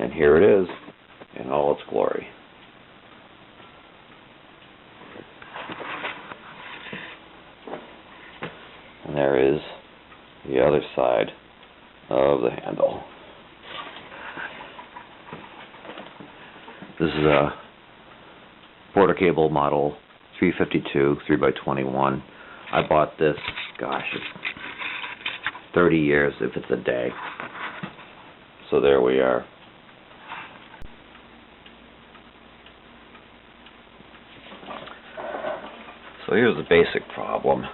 And here it is in all its glory. And there is the other side of the handle. This is a Porter Cable model 352 3x21. I bought this, gosh, it's 30 years if it's a day. So there we are. So here's the basic problem.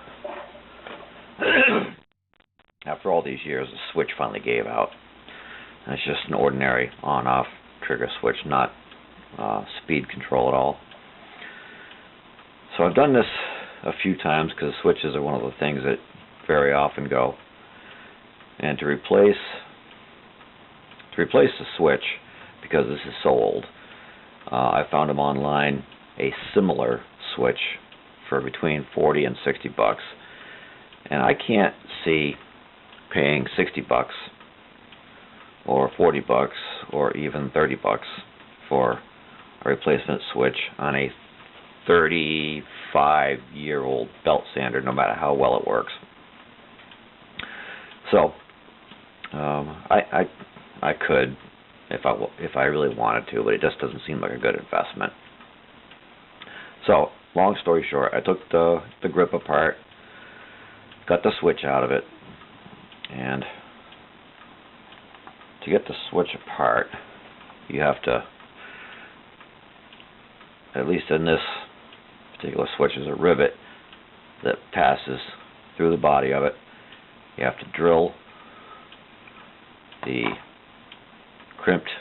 After all these years, the switch finally gave out. And it's just an ordinary on-off trigger switch, not speed control at all. So I've done this a few times because switches are one of the things that very often go. And to replace the switch, because this is so old, I found them online a similar switch for between 40 and 60 bucks, and I can't see paying 60 bucks or 40 bucks or even 30 bucks for a replacement switch on a 35-year-old belt sander, no matter how well it works. So I could if I really wanted to, but it just doesn't seem like a good investment. So long story short, I took the grip apart, got the switch out of it, and to get the switch apart, you have to, at least in this particular switch, is a rivet that passes through the body of it. You have to drill the crimped,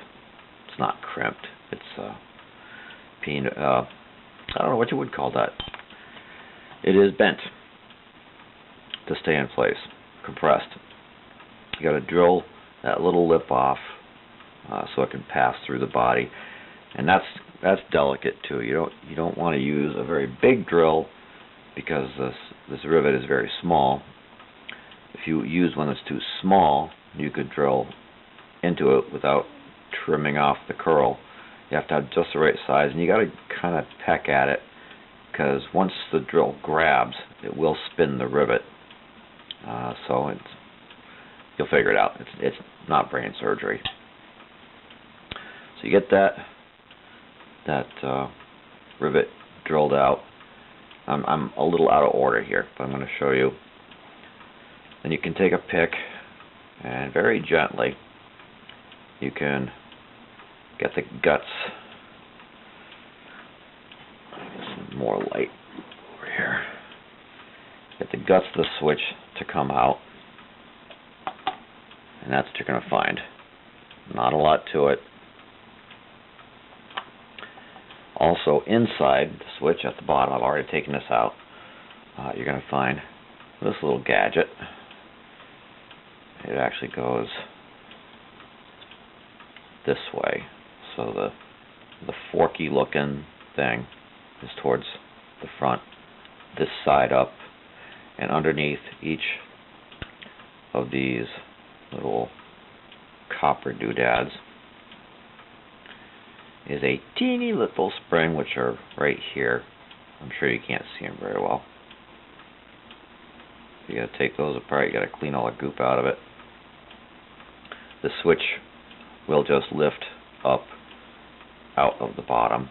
it's not crimped, it's I don't know what you would call that. It is bent to stay in place, compressed. You got to drill that little lip off so it can pass through the body, and that's delicate too. You don't want to use a very big drill because this rivet is very small. If you use one that's too small, you could drill into it without trimming off the curl. You have to have just the right size, and you got to kind of peck at it, because once the drill grabs, it will spin the rivet. So you'll figure it out. It's not brain surgery. So you get that rivet drilled out. I'm a little out of order here, but I'm going to show you. Then you can take a pick and very gently you can get the guts. Some more light over here. Get the guts of the switch to come out, and that's what you're going to find. Not a lot to it. Also inside the switch at the bottom, I've already taken this out, you're going to find this little gadget. It actually goes this way, so the forky looking thing is towards the front, this side up, and underneath each of these little copper doodads is a teeny little spring, which are right here. I'm sure you can't see them very well. You got to take those apart. You got to clean all the goop out of it. The switch will just lift up out of the bottom.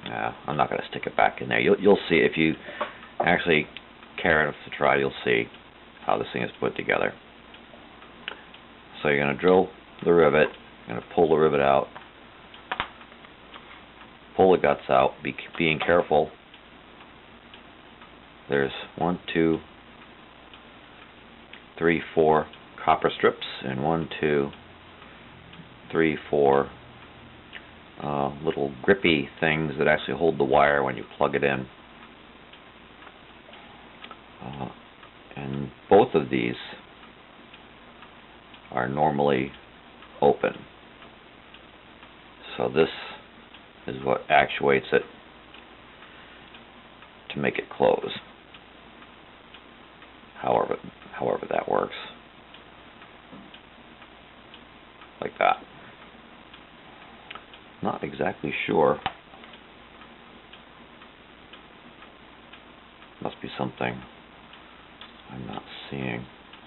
I'm not going to stick it back in there. You'll see if you actually care enough to try. You'll see how this thing is put together. So you're going to drill the rivet. You're going to pull the rivet out. Pull the guts out. Being careful. There's 1, 2, 3, 4 copper strips, and 1, 2, 3, 4 little grippy things that actually hold the wire when you plug it in. And both of these are normally open. So this is what actuates it to make it close. However that works. Like that. Not exactly sure. Must be something I'm not seeing.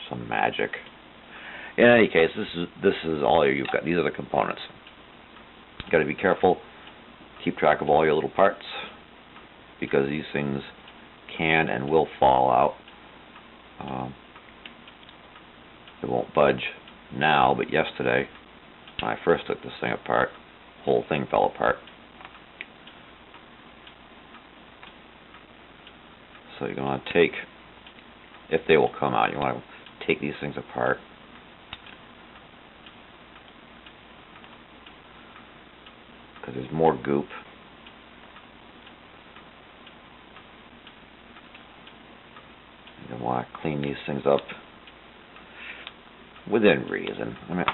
Some magic. In any case, this is all you've got. These are the components. You've got to be careful. Keep track of all your little parts, because these things can and will fall out. It won't budge now, but yesterday, when I first took this thing apart, the whole thing fell apart. So you're going to take, if they will come out, you want to take these things apart. Because there's more goop. You want to clean these things up within reason. I mean,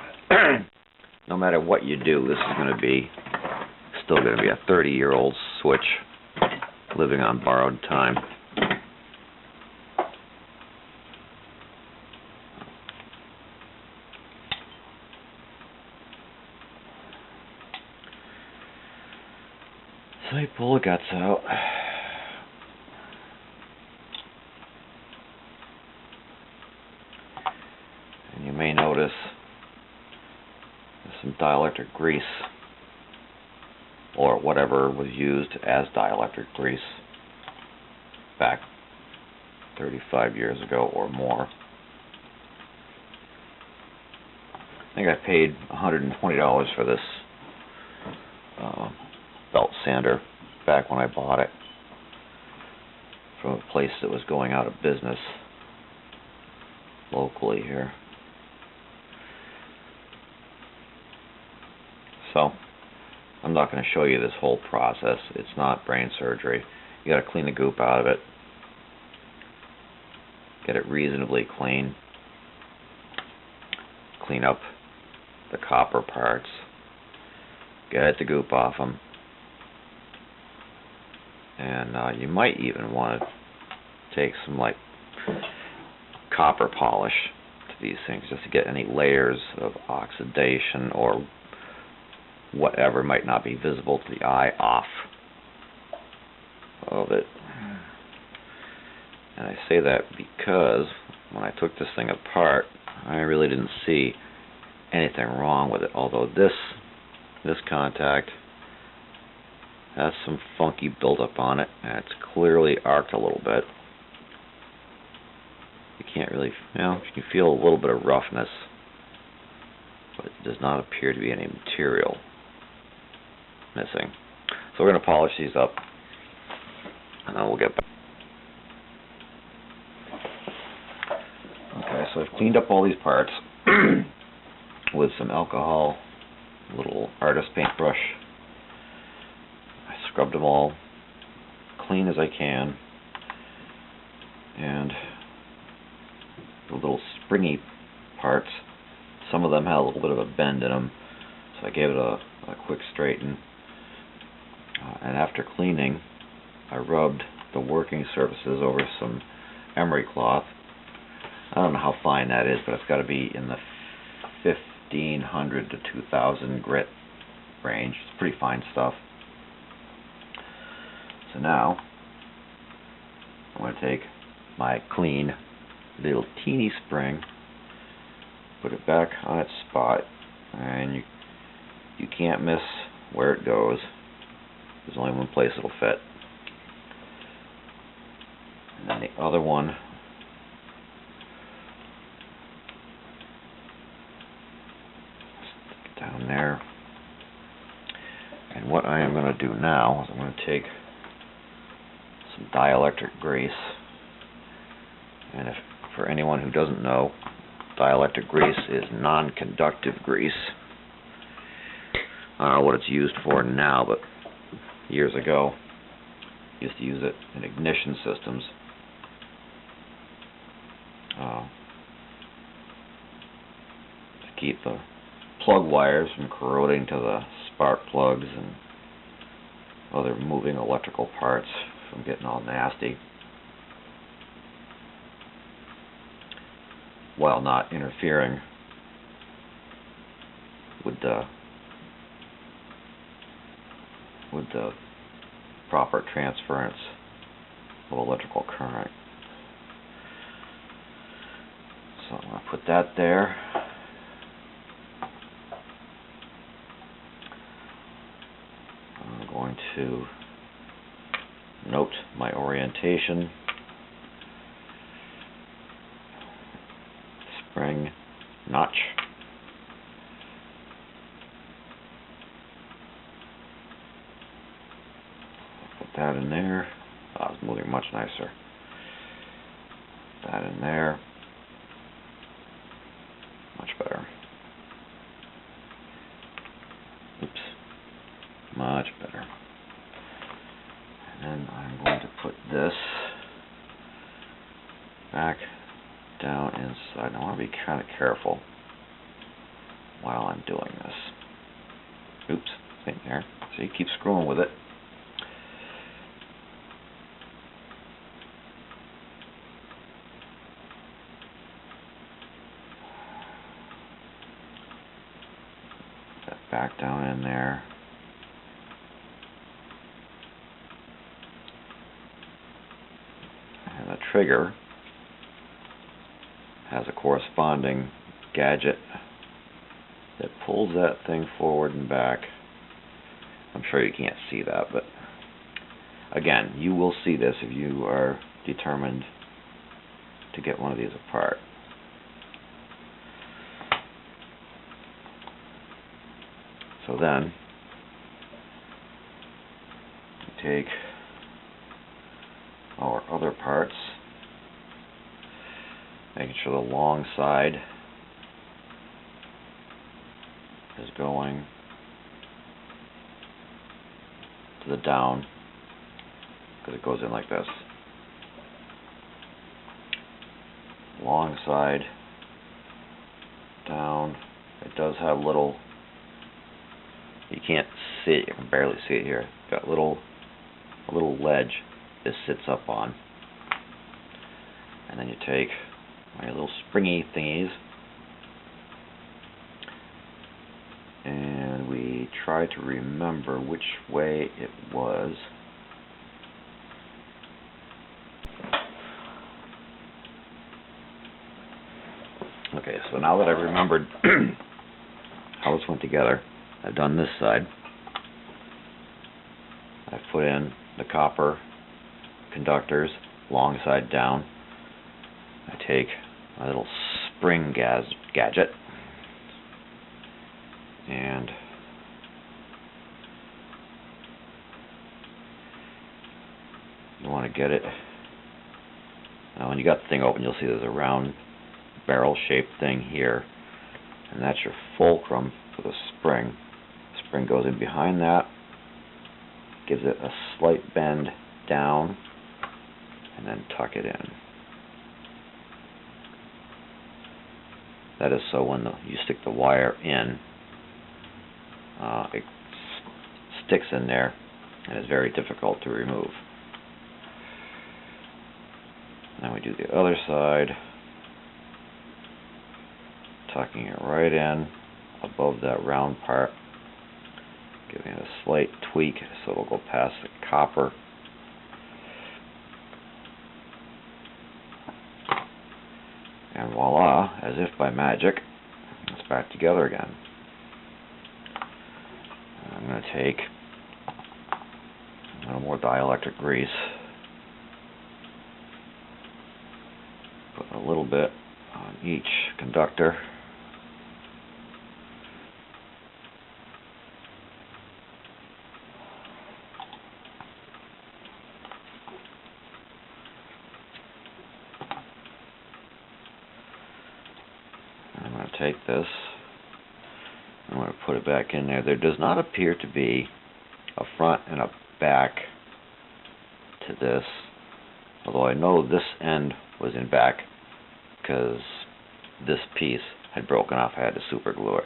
no matter what you do, this is going to be still going to be a 30-year-old switch living on borrowed time. So you pull the guts out. And you may notice there's some dielectric grease, or whatever was used as dielectric grease back 35 years ago or more. I think I paid $120 for this belt sander back when I bought it from a place that was going out of business locally here. So I'm not going to show you this whole process. It's not brain surgery. You got to clean the goop out of it, get it reasonably clean, clean up the copper parts, get the goop off them, and you might even want to take some like copper polish to these things just to get any layers of oxidation or whatever might not be visible to the eye off of it. And I say that because when I took this thing apart, I really didn't see anything wrong with it, although this contact has some funky buildup on it, and it's clearly arced a little bit. You can't really, you can feel a little bit of roughness, but it does not appear to be any material missing. So we're going to polish these up, and then we'll get back. Okay, so I've cleaned up all these parts with some alcohol, a little artist paintbrush. I scrubbed them all clean as I can, and the little springy parts, some of them had a little bit of a bend in them, so I gave it a quick straighten. And after cleaning, I rubbed the working surfaces over some emery cloth. I don't know how fine that is, but it's got to be in the 1500 to 2000 grit range. It's pretty fine stuff. So now I'm going to take my clean little teeny spring, put it back on its spot, and you can't miss where it goes. There's only one place it'll fit. And then the other one, stick it down there. And what I am going to do now is I'm going to take some dielectric grease. And for anyone who doesn't know, dielectric grease is non-conductive grease. I don't know what it's used for now, but years ago, used to use it in ignition systems. To keep the plug wires from corroding to the spark plugs and other moving electrical parts from getting all nasty, while not interfering with the with the proper transference of electrical current. So I'm going to put that there. I'm going to note my orientation. Spring notch. Put that in there. Oh, it's moving much nicer. Put that in there. Much better. Oops. Much better. And then I'm going to put this back down inside. I want to be kind of careful while I'm doing this. Oops. In there. So you keep screwing with it. Put that back down in there. And the trigger has a corresponding gadget that pulls that thing forward and back. I'm sure you can't see that, but again, you will see this if you are determined to get one of these apart. So then, you take our other parts, making sure the long side is going to the down, because it goes in like this. Long side down. It does have little, you can't see it, you can barely see it here. It's got a little ledge this sits up on. And then you take my little springy thingies and we try to remember which way it was. Okay, so now that I've remembered how this went together, I've done this side. I've put in the copper conductors, long side down. I take my little spring gadget and you want to get it. Now when you got the thing open, you'll see there's a round barrel shaped thing here, and that's your fulcrum for the spring. The spring goes in behind that, gives it a slight bend down, and then tuck it in. That is so when you stick the wire in, it sticks in there and is very difficult to remove. Now we do the other side, tucking it right in above that round part, giving it a slight tweak so it'll go past the copper. And voila, as if by magic, it's back together again. I'm going to take a little more dielectric grease, put a little bit on each conductor. I'm going to take this, I'm going to put it back in there. There does not appear to be a front and a back to this, although I know this end was in back because this piece had broken off. I had to super glue it.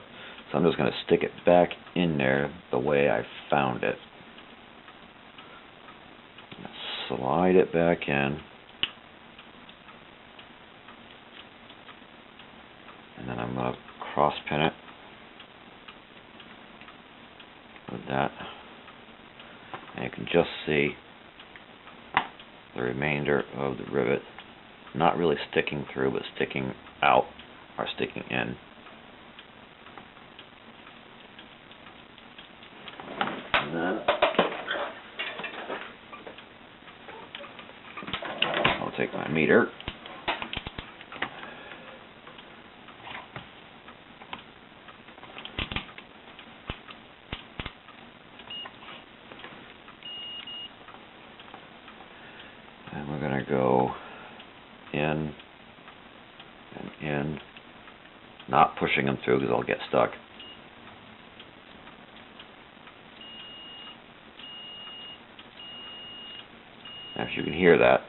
So I'm just going to stick it back in there the way I found it. Slide it back in. And then I'm going to cross pin it with that And you can just see the remainder of the rivet, not really sticking through, but sticking out or sticking in. And then I'll take my meter. And we're going to go in and in, not pushing them through because they'll get stuck. Now, if you can hear that,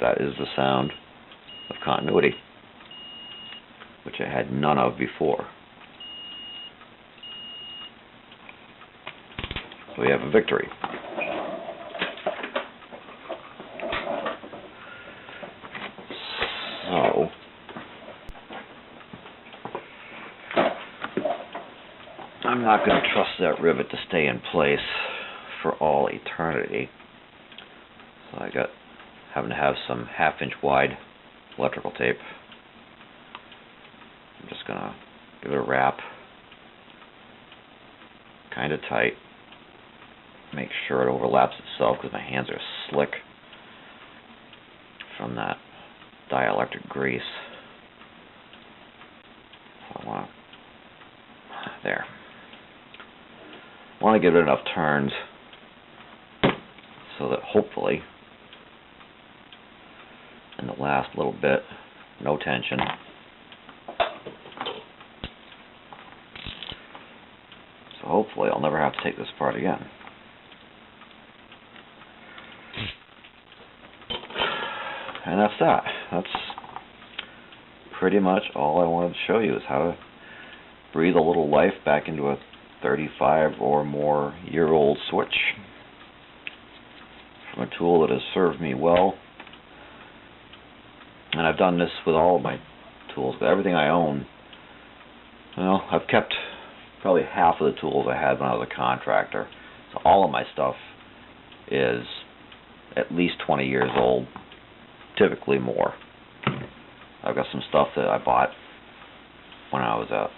that is the sound of continuity, which I had none of before. So we have a victory. So, I'm not going to trust that rivet to stay in place for all eternity. So I having to have some 1/2 inch wide electrical tape. I'm just going to give it a wrap, kind of tight. Make sure it overlaps itself because my hands are slick from that dielectric grease. So I want to give it enough turns so that hopefully in the last little bit, no tension. So hopefully I'll never have to take this apart again. And that's that. That's pretty much all I wanted to show you, is how to breathe a little life back into a 35 or more year old switch from a tool that has served me well. And I've done this with all of my tools, but everything I own, I've kept probably half of the tools I had when I was a contractor. So all of my stuff is at least 20 years old, typically more. I've got some stuff that I bought when I was a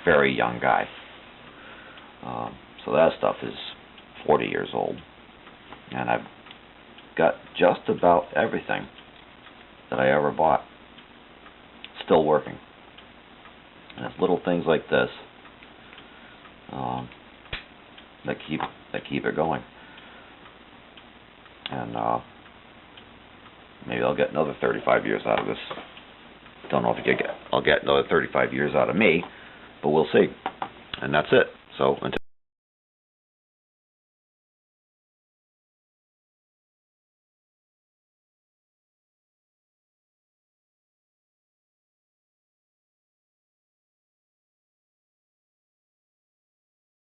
very young guy. So that stuff is 40 years old. And I've got just about everything that I ever bought still working. And it's little things like this that keep it going. And maybe I'll get another 35 years out of this. Don't know if I'll get another 35 years out of me, but we'll see. And that's it. So until